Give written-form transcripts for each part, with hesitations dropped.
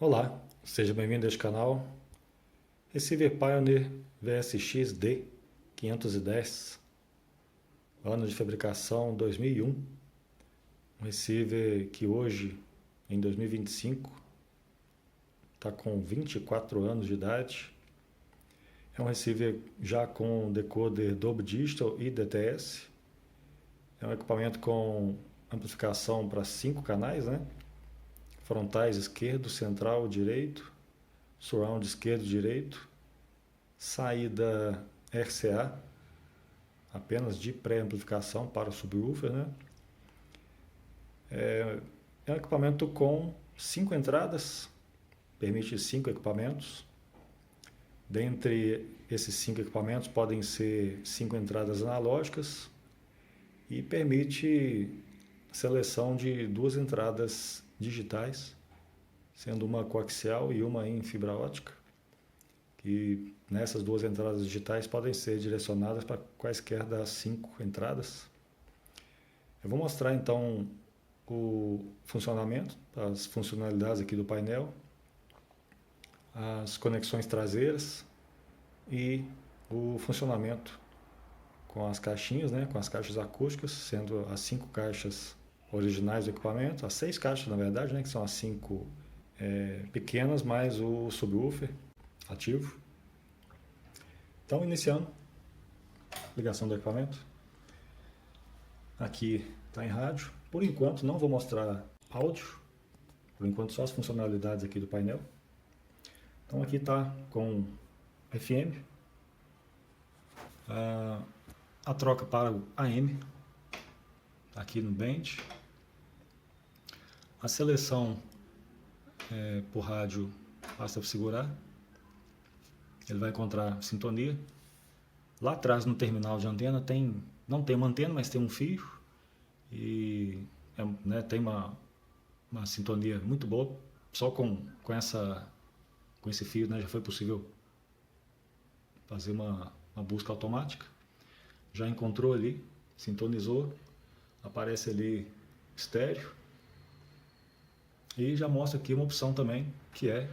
Olá, seja bem-vindo a este canal. Receiver Pioneer VSX-D 510, ano de fabricação 2001. Um receiver que hoje, em 2025, está com 24 anos de idade. É um receiver já com decoder Dolby Digital e DTS. É um equipamento com amplificação para 5 canais, né? Frontais esquerdo, central direito, surround esquerdo direito, saída RCA, apenas de pré-amplificação para o subwoofer, né? É um equipamento com 5 entradas, permite 5 equipamentos. Dentre esses 5 equipamentos podem ser 5 entradas analógicas e permite seleção de 2 entradas digitais, sendo uma coaxial e uma em fibra ótica. E nessas 2 entradas digitais podem ser direcionadas para quaisquer das 5 entradas. Eu vou mostrar então o funcionamento, as funcionalidades aqui do painel, as conexões traseiras e o funcionamento com as caixinhas, né, com as caixas acústicas, sendo as 5 caixas originais do equipamento, as 6 caixas na verdade, né, que são as 5 pequenas, mais o subwoofer ativo. Então, iniciando a ligação do equipamento. Aqui está em rádio. Por enquanto não vou mostrar áudio, por enquanto só as funcionalidades aqui do painel. Então aqui está com FM, a troca para o AM, aqui no band, a seleção por rádio, basta segurar, ele vai encontrar sintonia. Lá atrás no terminal de antena não tem uma antena, mas tem um fio e tem uma sintonia muito boa. Só com esse fio, né, já foi possível fazer uma busca automática. Já encontrou ali, sintonizou, aparece ali estéreo e já mostra aqui uma opção também que é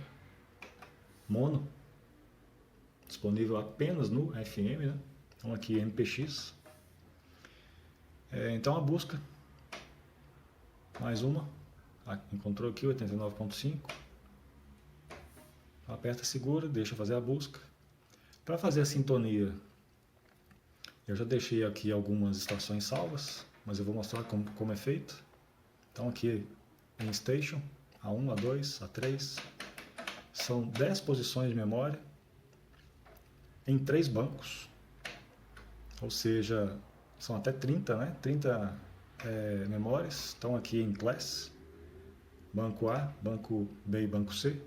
mono, disponível apenas no FM, né? Então aqui MPX. Então a busca, mais uma, encontrou aqui 89.5, aperta segura, deixa fazer a busca. Para fazer a sintonia, eu já deixei aqui algumas estações salvas, mas eu vou mostrar como é feito. Então aqui em Station, A1, A2, A3, são 10 posições de memória em 3 bancos, ou seja, são até 30, né? 30 memórias, estão aqui em Class, banco A, banco B e banco C,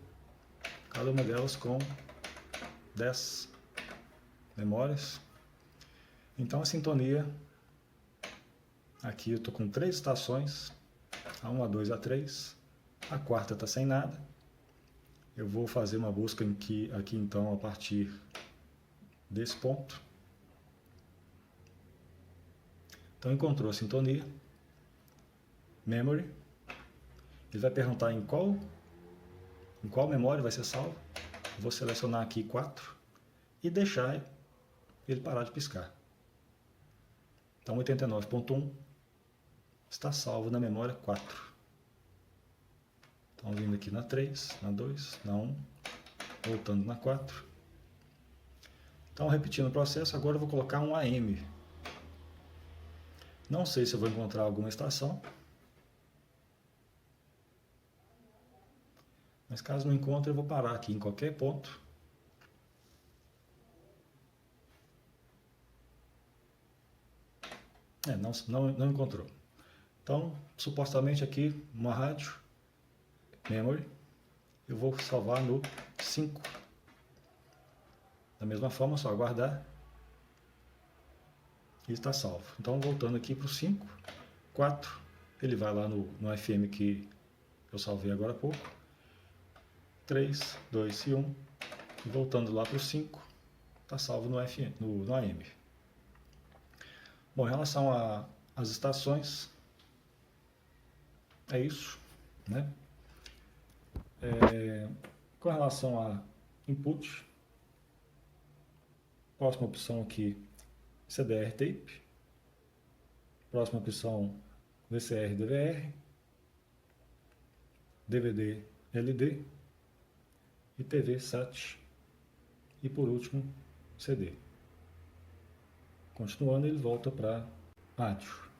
cada uma delas com 10 memórias. Então a sintonia, aqui eu estou com 3 estações, A1, A2, A3, a quarta está sem nada. Eu vou fazer uma busca aqui então a partir desse ponto. Então encontrou a sintonia, memory, ele vai perguntar em qual memória vai ser salvo. Eu vou selecionar aqui 4 e deixar ele parar de piscar. Então 89.1 está salvo na memória 4. Então vindo aqui na 3, na 2, na 1, voltando na 4. Então repetindo o processo, agora eu vou colocar um AM. Não sei se eu vou encontrar alguma estação, mas caso não encontre eu vou parar aqui em qualquer ponto. Não encontrou. Então, supostamente aqui, uma rádio, memory, eu vou salvar no 5. Da mesma forma, só aguardar e está salvo. Então, voltando aqui para o 5, 4, ele vai lá no FM que eu salvei agora há pouco, 3, 2 e 1, e voltando lá para o 5, está salvo no AM. Bom, em relação às estações, é isso, né? Com relação a input, próxima opção aqui, CDR tape, próxima opção, VCR DVR, DVD LD e TV SAT e por último CD. Continuando, ele volta para rádio.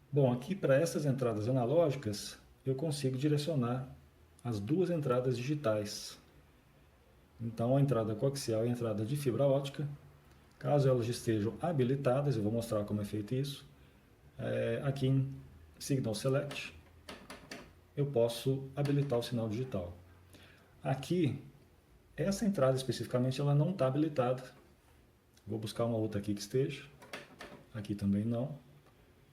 Bom, aqui para essas entradas analógicas eu consigo direcionar as duas entradas digitais. Então a entrada coaxial e a entrada de fibra ótica, caso elas estejam habilitadas, eu vou mostrar como é feito isso. Aqui em Signal Select eu posso habilitar o sinal digital. Aqui, essa entrada especificamente ela não está habilitada. Vou buscar uma outra aqui que esteja. Aqui também não.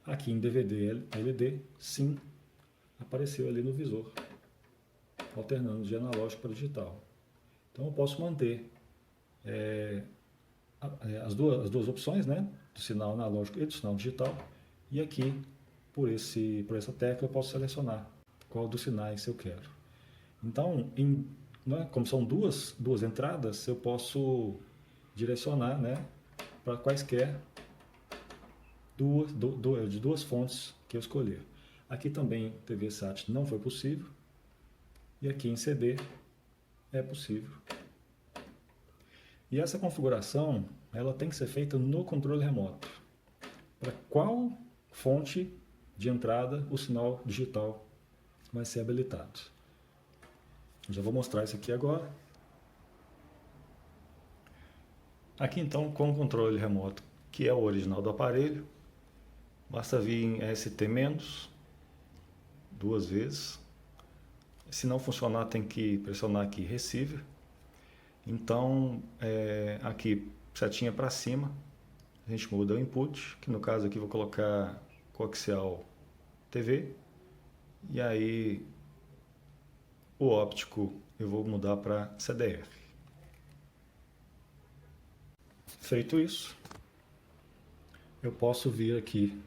Aqui em DVD LD, sim, apareceu ali no visor, alternando de analógico para digital. Então eu posso manter as duas opções, né, do sinal analógico e do sinal digital. E aqui, por essa tecla, eu posso selecionar qual dos sinais eu quero. Então, como são duas entradas, eu posso direcionar, né, para quaisquer de duas fontes que eu escolher. Aqui também TV SAT não foi possível. E aqui em CD é possível. E essa configuração ela tem que ser feita no controle remoto. Para qual fonte de entrada o sinal digital vai ser habilitado. Já vou mostrar isso aqui agora. Aqui então, com o controle remoto, que é o original do aparelho, basta vir em ST- duas vezes. Se não funcionar, tem que pressionar aqui Receiver. Então, aqui, setinha para cima, a gente muda o input, que no caso aqui vou colocar coaxial TV. E aí, o óptico eu vou mudar para CDR. Feito isso, eu posso vir aqui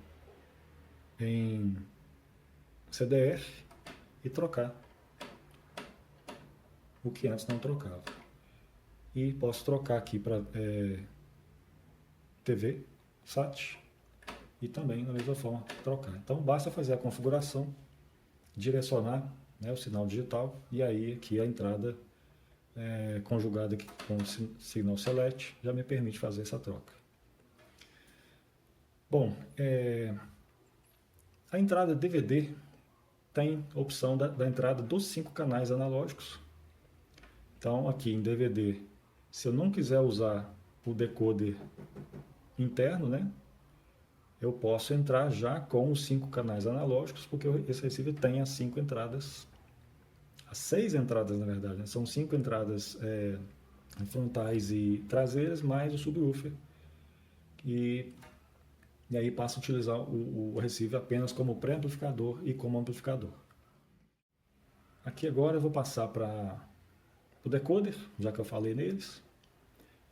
em CDR e trocar o que antes não trocava. E posso trocar aqui para TV, SAT e também da mesma forma trocar. Então basta fazer a configuração, direcionar, né, o sinal digital e aí aqui a entrada conjugada aqui com o Signal Select já me permite fazer essa troca. Bom, a entrada DVD tem a opção da entrada dos 5 canais analógicos. Então aqui em DVD, se eu não quiser usar o decoder interno, né, eu posso entrar já com os 5 canais analógicos, porque esse receiver tem as 5 entradas, as 6 entradas na verdade, né? São 5 entradas frontais e traseiras, mais o subwoofer, e aí passa a utilizar o receiver apenas como pré-amplificador e como amplificador. Aqui agora eu vou passar para o decoder, já que eu falei neles.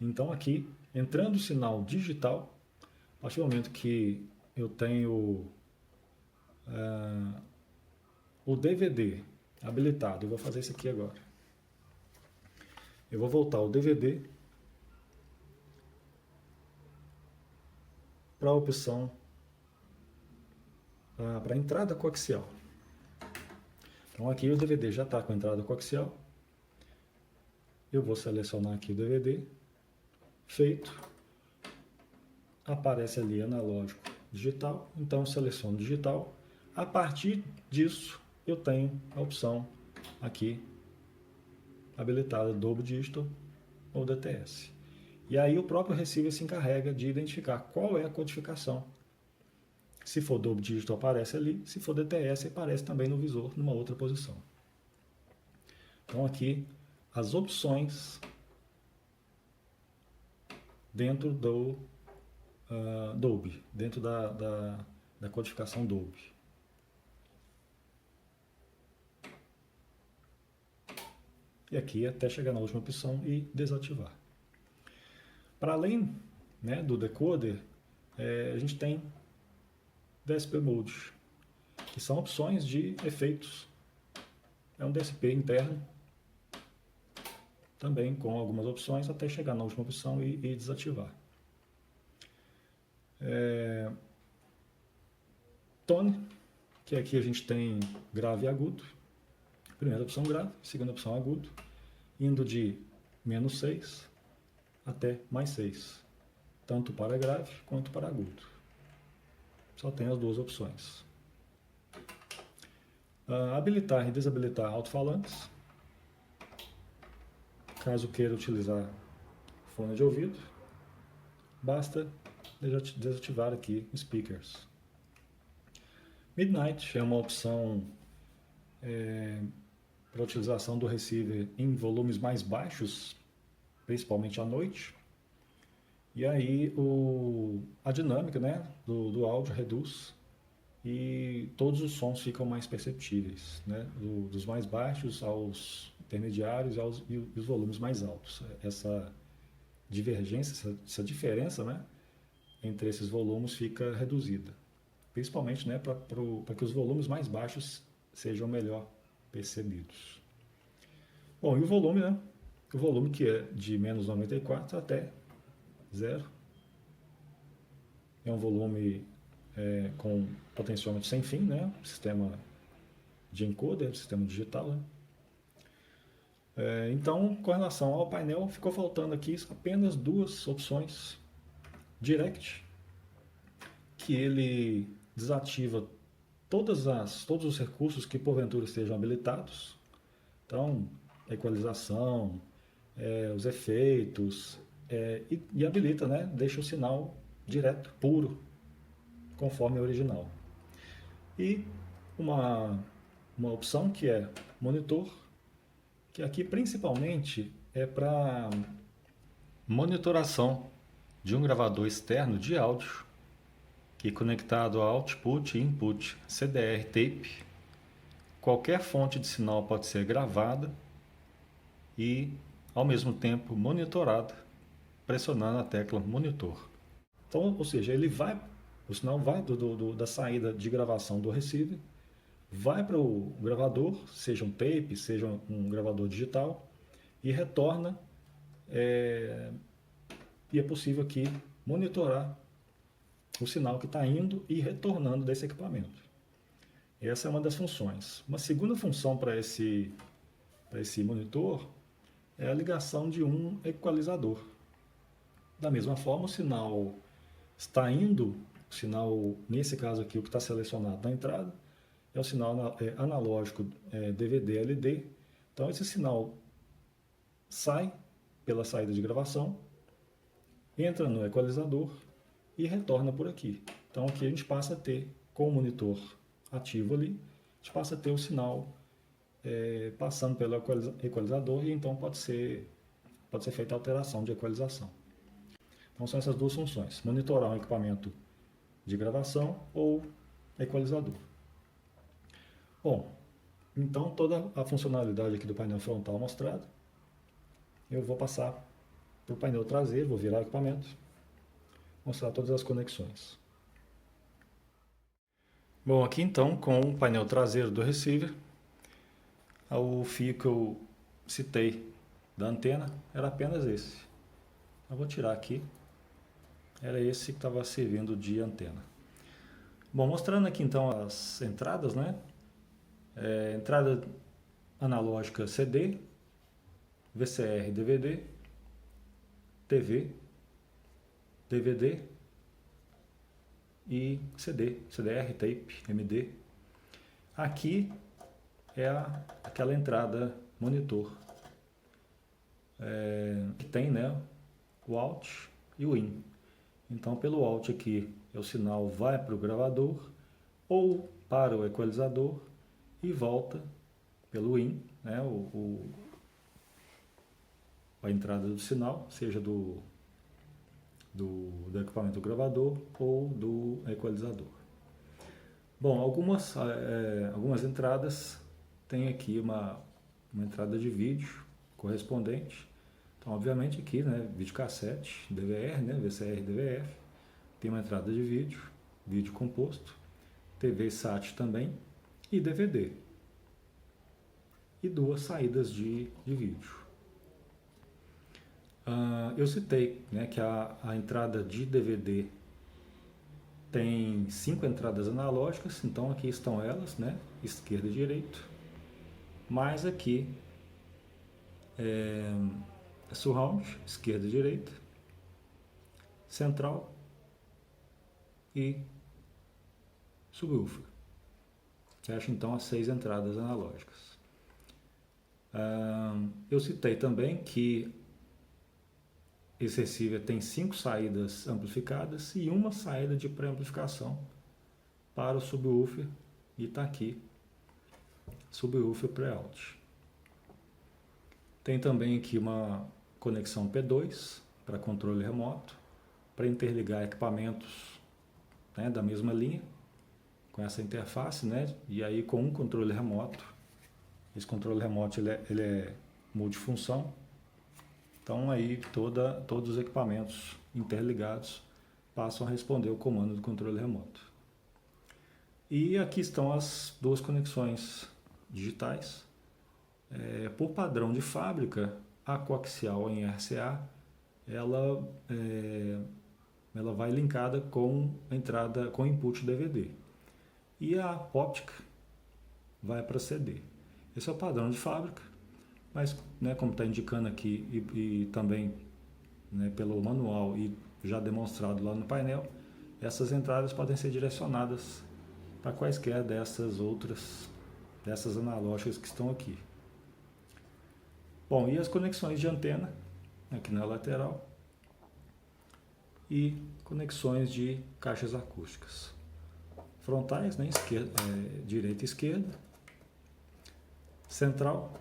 Então aqui, entrando o sinal digital, a partir do momento que eu tenho o DVD habilitado, eu vou fazer isso aqui agora. Eu vou voltar o DVD para a opção para a entrada coaxial. Então aqui o DVD já está com a entrada coaxial. Eu vou selecionar aqui o DVD. Feito. Aparece ali analógico digital. Então eu seleciono digital. A partir disso eu tenho a opção aqui habilitada Dolby Digital ou DTS. E aí o próprio receiver se encarrega de identificar qual é a codificação. Se for Dolby Digital aparece ali, se for DTS aparece também no visor, numa outra posição. Então aqui as opções dentro do Dolby, dentro da codificação Dolby. E aqui até chegar na última opção e desativar. Para além, né, do decoder, a gente tem DSP Mode, que são opções de efeitos é um DSP interno, também com algumas opções, até chegar na última opção e desativar. Tone, que aqui a gente tem grave e agudo. Primeira opção grave, segunda opção agudo, indo de -6 até +6, tanto para grave quanto para agudo. Só tem as duas opções. Habilitar e desabilitar alto-falantes, caso queira utilizar fone de ouvido, basta desativar aqui speakers. Midnight é uma opção para utilização do receiver em volumes mais baixos, principalmente à noite. E aí a dinâmica, né, do áudio reduz e todos os sons ficam mais perceptíveis, né, dos mais baixos aos intermediários e os volumes mais altos. Essa divergência, essa diferença, né, entre esses volumes fica reduzida, principalmente, né, para que os volumes mais baixos sejam melhor percebidos. Bom, e o volume, né? O volume que é de -94 até 0. É um volume com potenciômetro sem fim, né? Sistema de encoder, sistema digital, né? Então, com relação ao painel, ficou faltando aqui apenas duas opções. Direct, que ele desativa todos os recursos que porventura estejam habilitados. Então, equalização, os efeitos, e habilita, né? Deixa o sinal direto, puro, conforme o original. E uma opção que é monitor, que aqui principalmente é para monitoração de um gravador externo de áudio, que conectado a output e input CDR tape, qualquer fonte de sinal pode ser gravada e, ao mesmo tempo, monitorada, pressionando a tecla monitor. Então, ou seja, o sinal vai da saída de gravação do receiver, vai para o gravador, seja um tape, seja um gravador digital, e retorna, e é possível aqui monitorar o sinal que está indo e retornando desse equipamento. Essa é uma das funções. Uma segunda função para esse monitor é a ligação de um equalizador. Da mesma forma, o sinal está indo, o sinal, nesse caso aqui, o que está selecionado na entrada, é o sinal analógico DVD-LD. Então, esse sinal sai pela saída de gravação, entra no equalizador e retorna por aqui. Então, aqui a gente passa a ter, com o monitor ativo ali, a gente passa a ter o sinal passando pelo equalizador e então pode ser feita a alteração de equalização. Então, são essas duas funções: monitorar um equipamento de gravação ou equalizador. Bom, então toda a funcionalidade aqui do painel frontal mostrada, eu vou passar para o painel traseiro, vou virar o equipamento, mostrar todas as conexões. Bom, aqui então com o painel traseiro do receiver, o fio que eu citei da antena era apenas esse. Eu vou tirar aqui, era esse que estava servindo de antena. Bom, mostrando aqui então as entradas, né? Entrada analógica CD, VCR DVD, TV, DVD e CD, CDR, tape, MD. Aqui é aquela entrada monitor, que tem, né, o out e o in. Então, pelo out aqui, o sinal vai para o gravador ou para o equalizador e volta pelo in, né, a entrada do sinal, seja do equipamento gravador ou do equalizador. Bom, algumas entradas tem aqui uma entrada de vídeo correspondente. Então, obviamente aqui, né, videocassete, DVR, né, VCR, DVF, tem uma entrada de vídeo composto, TV SAT também e DVD. e 2 saídas de vídeo. Eu citei, né, que a entrada de DVD tem 5 entradas analógicas, então aqui estão elas, né, esquerda e direita, mais aqui surround, esquerda e direita, central e subwoofer, que acha então as 6 entradas analógicas. Eu citei também que esse receiver tem 5 saídas amplificadas e uma saída de pré-amplificação para o subwoofer, e está aqui, subwoofer pré-out. Tem também aqui uma conexão P2 para controle remoto, para interligar equipamentos, né, da mesma linha, com essa interface, né, e aí com um controle remoto. Esse controle remoto ele é multifunção, então aí todos os equipamentos interligados passam a responder o comando do controle remoto. E aqui estão as 2 conexões digitais. Por padrão de fábrica, a coaxial em RCA ela vai linkada com a entrada com input DVD, e a óptica vai para CD. Esse é o padrão de fábrica, mas, né, como está indicando aqui e também, né, pelo manual e já demonstrado lá no painel, essas entradas podem ser direcionadas para quaisquer dessas analógicas que estão aqui. Bom, e as conexões de antena, aqui na lateral, e conexões de caixas acústicas. Frontais, né, direita e esquerda, central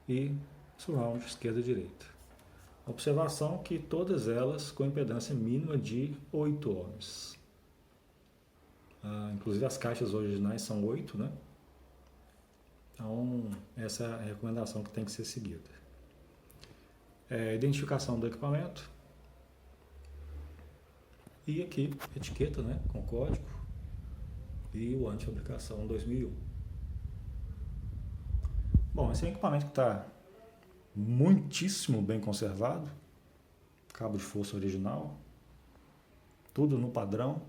e surround, esquerda e direita. Observação que todas elas com impedância mínima de 8 ohms. Inclusive as caixas originais são 8, né? Então, essa é a recomendação que tem que ser seguida. Identificação do equipamento. E aqui, etiqueta, né, com código. E o ano de fabricação 2001. Bom, esse é um equipamento que está muitíssimo bem conservado. Cabo de força original. Tudo no padrão.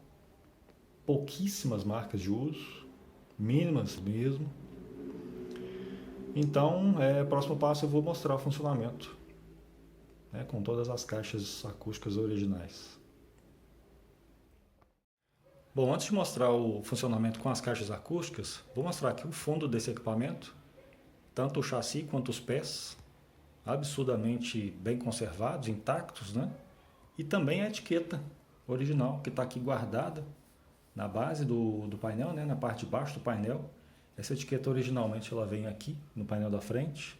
Pouquíssimas marcas de uso. Mínimas mesmo. Então, próximo passo eu vou mostrar o funcionamento, né, com todas as caixas acústicas originais. Bom, antes de mostrar o funcionamento com as caixas acústicas, vou mostrar aqui o fundo desse equipamento, tanto o chassi quanto os pés, absurdamente bem conservados, intactos, né? E também a etiqueta original, que está aqui guardada na base do painel, né, na parte de baixo do painel. Essa etiqueta originalmente ela vem aqui no painel da frente,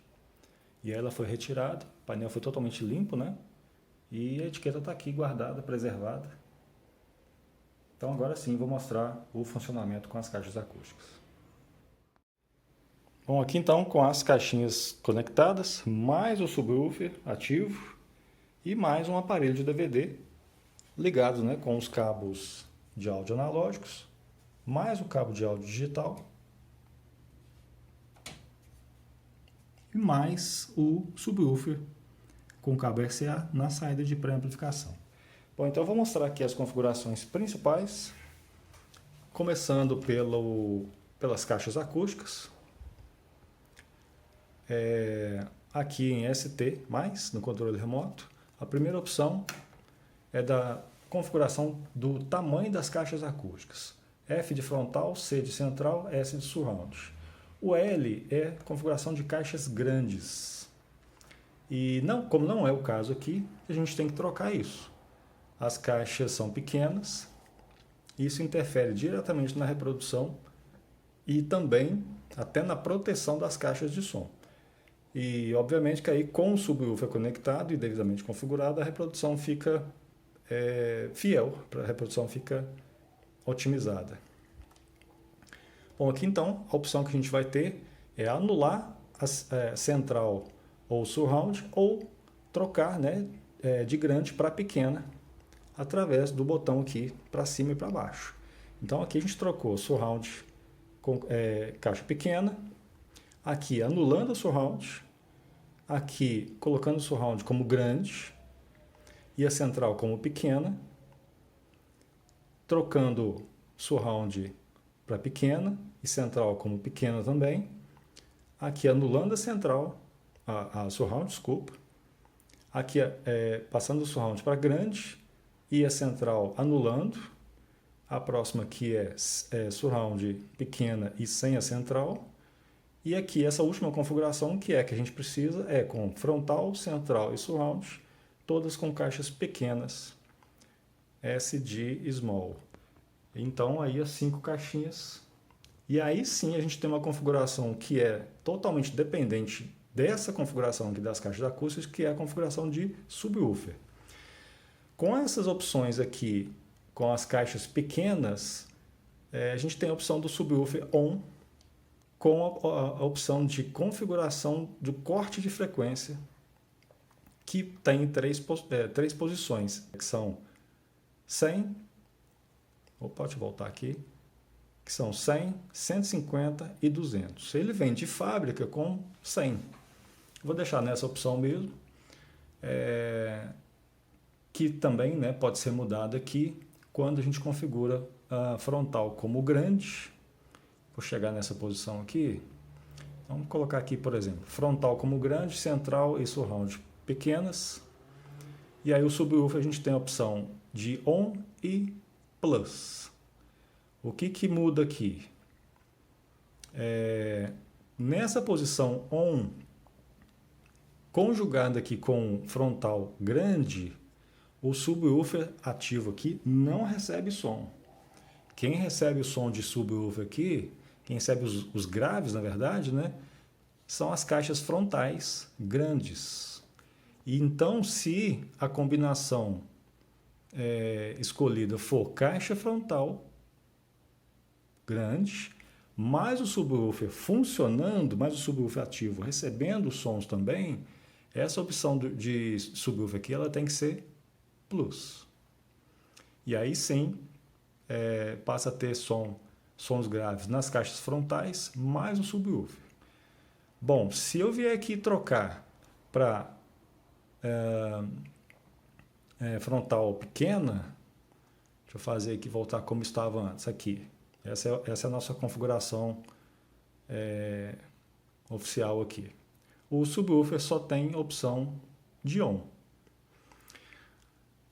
e aí ela foi retirada, o painel foi totalmente limpo, né? E a etiqueta está aqui guardada, preservada. Então agora sim vou mostrar o funcionamento com as caixas acústicas. Bom, aqui então com as caixinhas conectadas, mais o subwoofer ativo e mais um aparelho de DVD ligado, né, com os cabos de áudio analógicos, mais o cabo de áudio digital e mais o subwoofer com cabo RCA na saída de pré-amplificação. Bom, então eu vou mostrar aqui as configurações principais, começando pelas caixas acústicas. Aqui em ST+, no controle remoto, a primeira opção é da configuração do tamanho das caixas acústicas. F de frontal, C de central, S de surround. O L é configuração de caixas grandes. E como não é o caso aqui, a gente tem que trocar isso. As caixas são pequenas, isso interfere diretamente na reprodução e também até na proteção das caixas de som. E obviamente que aí com o subwoofer conectado e devidamente configurado, a reprodução fica fiel, a reprodução fica otimizada. Bom, aqui então a opção que a gente vai ter é anular a central ou surround ou trocar, né, de grande para pequena através do botão aqui para cima e para baixo. Então aqui a gente trocou surround com caixa pequena, aqui anulando o surround, aqui colocando o surround como grande e a central como pequena, trocando surround para pequena e central como pequena também, aqui anulando a central, a surround, desculpa, aqui passando o surround para grande e a central anulando, a próxima aqui é surround pequena e sem a central, e aqui essa última configuração que a gente precisa é com frontal, central e surround, todas com caixas pequenas, SD small. Então aí as 5 caixinhas. E aí sim a gente tem uma configuração que é totalmente dependente dessa configuração aqui das caixas acústicas, que é a configuração de subwoofer. Com essas opções aqui, com as caixas pequenas, a gente tem a opção do subwoofer on, com a opção de configuração do corte de frequência, que tem três posições, que são 100, deixa eu voltar aqui, que são 100, 150 e 200. Ele vem de fábrica com 100. Vou deixar nessa opção mesmo, que também pode ser mudado aqui quando a gente configura a frontal como grande. Vou chegar nessa posição aqui. Vamos colocar aqui, por exemplo, frontal como grande, central e surround pequenas. E aí o subwoofer a gente tem a opção de on e plus. O que muda aqui? Nessa posição on, conjugada aqui com frontal grande, o subwoofer ativo aqui não recebe som. Quem recebe o som de subwoofer aqui, quem recebe os graves, na verdade, são as caixas frontais grandes. E então, se a combinação escolhida for caixa frontal grande, mais o subwoofer funcionando, mais o subwoofer ativo recebendo os sons também, essa opção de subwoofer aqui ela tem que ser plus. E aí sim, passa a ter sons graves nas caixas frontais, mais o subwoofer. Bom, se eu vier aqui trocar para frontal pequena, deixa eu fazer aqui, voltar como estava antes aqui. Essa é a nossa configuração oficial aqui. O subwoofer só tem opção de on.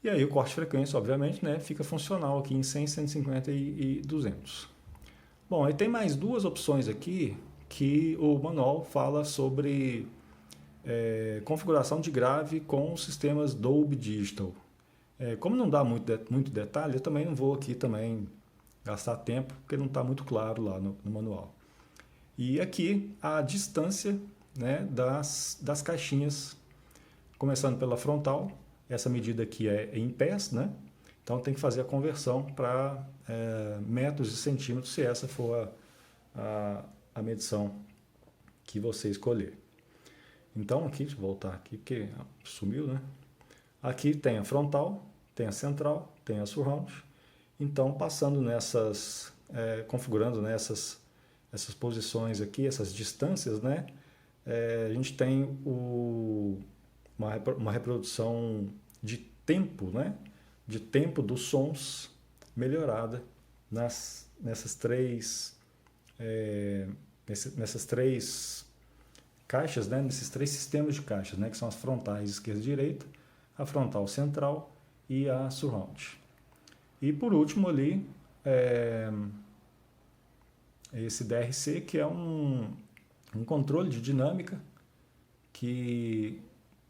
E aí o corte de frequência, obviamente, fica funcional aqui em 100, 150 e 200. Bom, aí tem mais duas opções aqui que o manual fala sobre configuração de grave com sistemas Dolby Digital. Como não dá muito detalhe, eu também não vou aqui também gastar tempo, porque não está muito claro lá no manual. E aqui a distância das caixinhas, começando pela frontal. Essa medida aqui é em pés, então tem que fazer a conversão para metros e centímetros, se essa for a medição que você escolher. Então aqui, deixa eu voltar aqui, porque sumiu, Aqui tem a frontal, tem a central, tem a surround. Então, passando configurando essas posições aqui, essas distâncias, a gente tem uma reprodução de tempo, de tempo dos sons melhorada nessas três caixas, nesses três sistemas de caixas, que são as frontais esquerda e direita, a frontal central e a surround. E por último ali, esse DRC, que é um controle de dinâmica que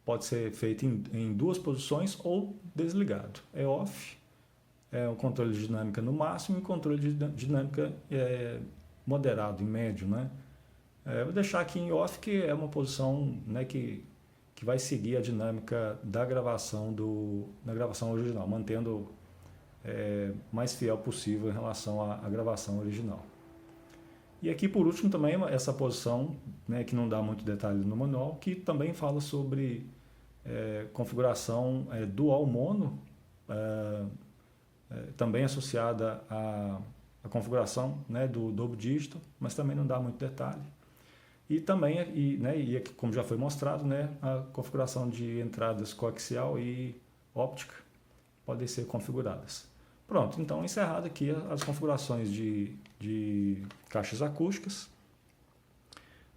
pode ser feito em duas posições ou desligado. É off, é o controle de dinâmica no máximo e controle de dinâmica moderado, em médio. Vou deixar aqui em off, que é uma posição que vai seguir a dinâmica da gravação original, mantendo mais fiel possível em relação à gravação original. E aqui por último também essa posição, que não dá muito detalhe no manual, que também fala sobre configuração dual mono, também associada à configuração do Dolby Digital, mas também não dá muito detalhe. E também, aqui, como já foi mostrado, né, a configuração de entradas coaxial e óptica podem ser configuradas. Pronto, então encerrado aqui as configurações de caixas acústicas.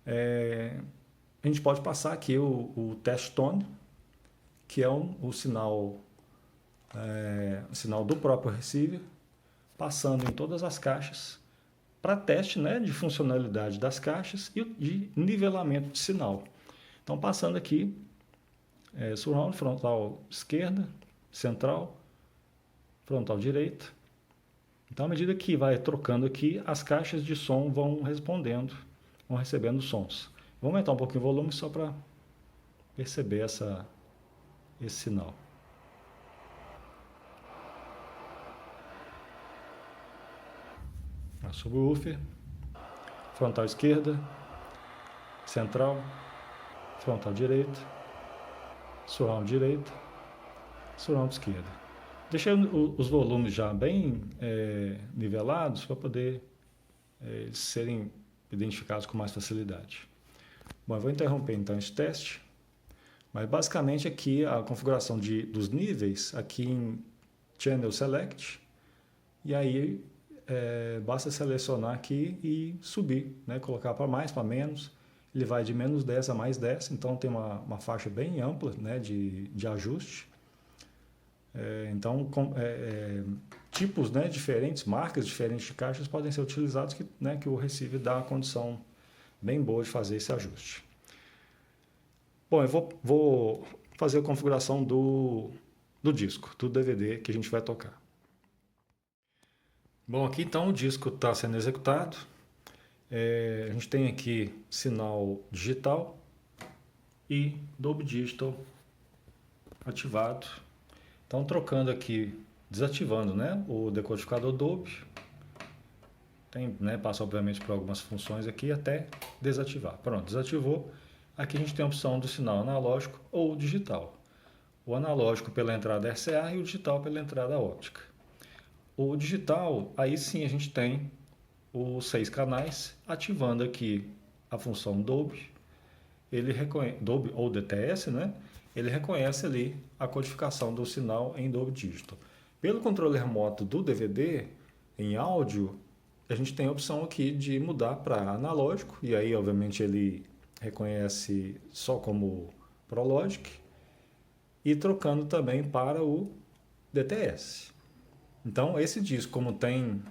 A gente pode passar aqui o test tone, que é o sinal do próprio receiver, passando em todas as caixas para teste, né, de funcionalidade das caixas e de nivelamento de sinal. Então, passando aqui, surround, frontal esquerda, central, frontal direita. Então, à medida que vai trocando aqui, as caixas de som vão respondendo, vão recebendo sons. Vou aumentar um pouquinho o volume só para perceber esse sinal. Subwoofer, frontal esquerda, central, frontal direita, surround direita, surround esquerda. Deixei os volumes já bem nivelados para poder eles serem identificados com mais facilidade. Bom, eu vou interromper então esse teste, mas basicamente aqui a configuração dos níveis, aqui em Channel Select, e aí basta selecionar aqui e subir, né? Colocar para mais, para menos. Ele vai de menos 10 a mais 10, então tem uma faixa bem ampla, né, de ajuste. Então, tipos, né, diferentes, marcas diferentes de caixas podem ser utilizados que o receiver dá uma condição bem boa de fazer esse ajuste. Bom, eu vou fazer a configuração do disco, do DVD que a gente vai tocar. Bom, aqui então o disco está sendo executado. A gente tem aqui sinal digital e Dolby Digital ativado. Então, trocando aqui, desativando, né, o decodificador Dolby. Passa obviamente por algumas funções aqui até desativar. Pronto, desativou. Aqui a gente tem a opção do sinal analógico ou digital. O analógico pela entrada RCA e o digital pela entrada óptica. O digital, aí sim a gente tem os 6 canais, ativando aqui a função Dolby. Ele Dolby ou DTS, né? Ele reconhece ali a codificação do sinal em Dolby Digital. Pelo controle remoto do DVD, em áudio, a gente tem a opção aqui de mudar para analógico, e aí obviamente ele reconhece só como ProLogic, e trocando também para o DTS. Então, esse disco, como tem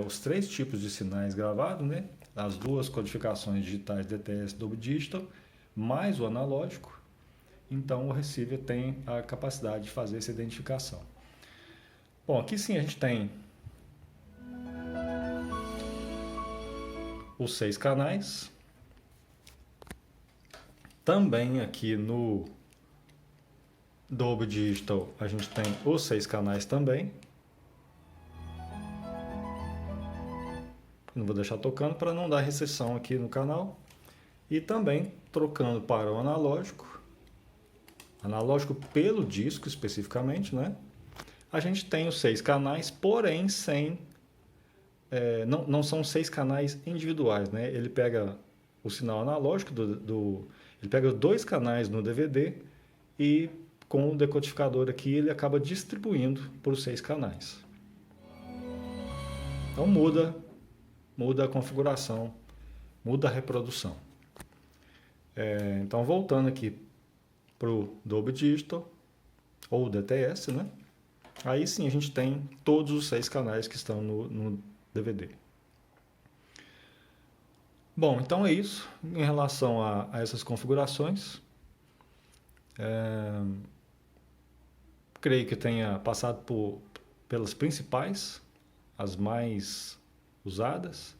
os 3 tipos de sinais gravados, né? As 2 codificações digitais DTS Dolby Digital, mais o analógico, então o receiver tem a capacidade de fazer essa identificação. Bom, aqui sim a gente tem os 6 canais. Também aqui no Dolby Digital a gente tem os 6 canais também. Não vou deixar tocando para não dar recessão aqui no canal. E também trocando para o analógico pelo disco especificamente, né? A gente tem os 6 canais, porém sem não são 6 canais individuais, né? Ele pega o sinal analógico ele pega 2 canais no DVD e com o decodificador aqui ele acaba distribuindo por 6 canais. Então muda a configuração, muda a reprodução. Então, voltando aqui para o Dolby Digital, ou DTS, né? Aí sim a gente tem todos os 6 canais que estão no DVD. Bom, então é isso em relação a essas configurações. Creio que tenha passado pelas principais, as mais usadas,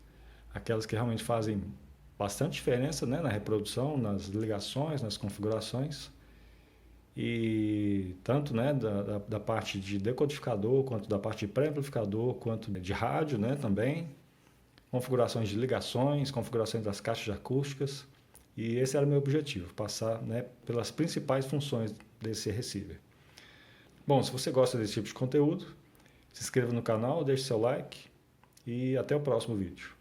aquelas que realmente fazem bastante diferença, né, na reprodução, nas ligações, nas configurações, e tanto, né, da parte de decodificador, quanto da parte de pré-amplificador, quanto de rádio, né, também, configurações de ligações, configurações das caixas acústicas, e esse era o meu objetivo, passar, né, pelas principais funções desse receiver. Bom, se você gosta desse tipo de conteúdo, se inscreva no canal, deixe seu like, e até o próximo vídeo.